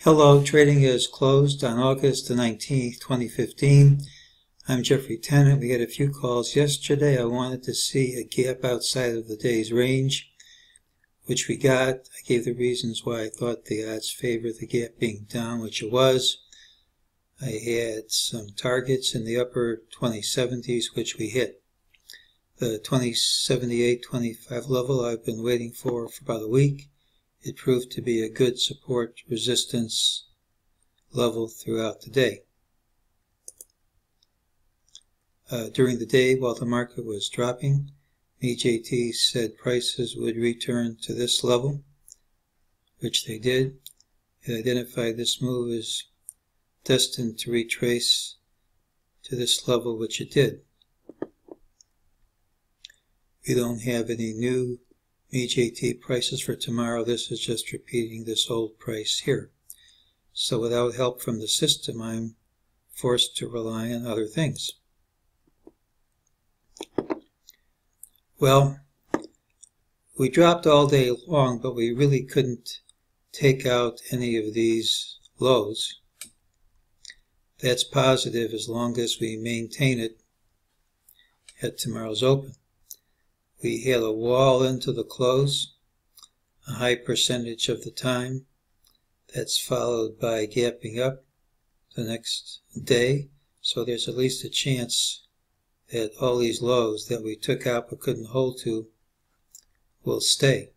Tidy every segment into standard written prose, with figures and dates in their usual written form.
Hello, trading is closed on August the 19th, 2015. I'm Jeffrey Tennant. We had a few calls yesterday. I wanted to see a gap outside of the day's range, which we got. I gave the reasons why I thought the odds favored the gap being down, which it was. I had some targets in the upper 2070s, which we hit. The 2078-25 level I've been waiting for about a week. It proved to be a good support resistance level throughout the day. During the day, while the market was dropping, MEJT said prices would return to this level, which they did. It identified this move as destined to retrace to this level, which it did. We don't have any new MEJT prices for tomorrow. This is just repeating this old price here. So without help from the system, I'm forced to rely on other things. Well, we dropped all day long, but we really couldn't take out any of these lows. That's positive as long as we maintain it at tomorrow's open. We had a wall into the close, a high percentage of the time. That's followed by gapping up the next day. So there's at least a chance that all these lows that we took out but couldn't hold to will stay.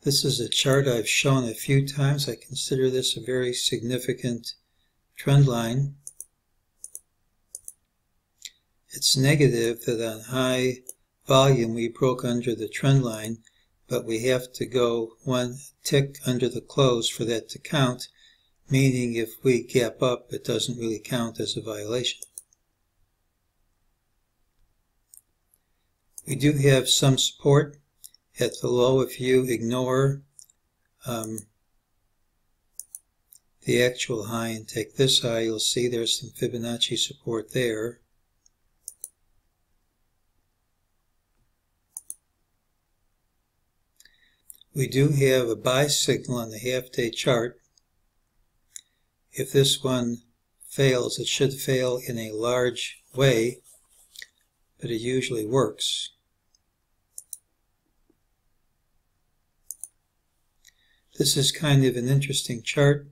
This is a chart I've shown a few times. I consider this a very significant trend line. It's negative that on high volume we broke under the trend line, but we have to go one tick under the close for that to count, meaning if we gap up, it doesn't really count as a violation. We do have some support at the low. If you ignore the actual high and take this high, you'll see there's some Fibonacci support there. We do have a buy signal on the half-day chart. If this one fails, it should fail in a large way, but it usually works. This is kind of an interesting chart.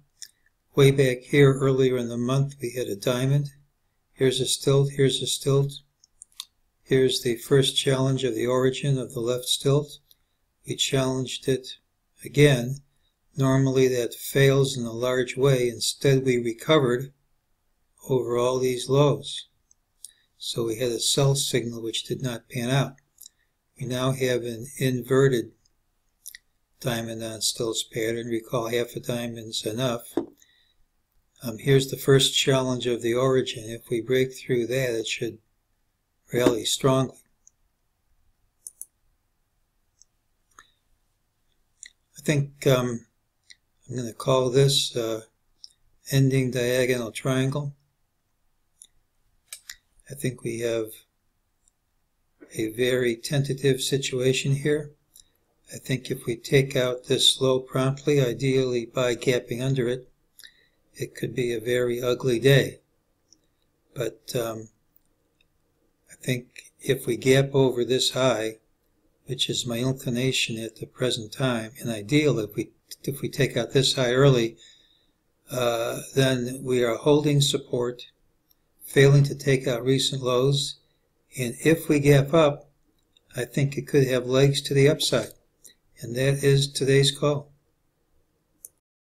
Way back here earlier in the month we had a diamond. Here's a stilt, here's a stilt. Here's the first challenge of the origin of the left stilt. We challenged it again. Normally that fails in a large way. Instead we recovered over all these lows. So we had a sell signal which did not pan out. We now have an inverted diamond on stilts pattern. Recall half a diamond's enough. Here's the first challenge of the origin. If we break through that, it should rally strongly. I think I'm going to call this ending diagonal triangle. I think we have a very tentative situation here. I think if we take out this low promptly, ideally by gapping under it, it could be a very ugly day. But I think if we gap over this high, which is my inclination at the present time, and ideal if we take out this high early, then we are holding support, failing to take out recent lows, and if we gap up, I think it could have legs to the upside, and that is today's call.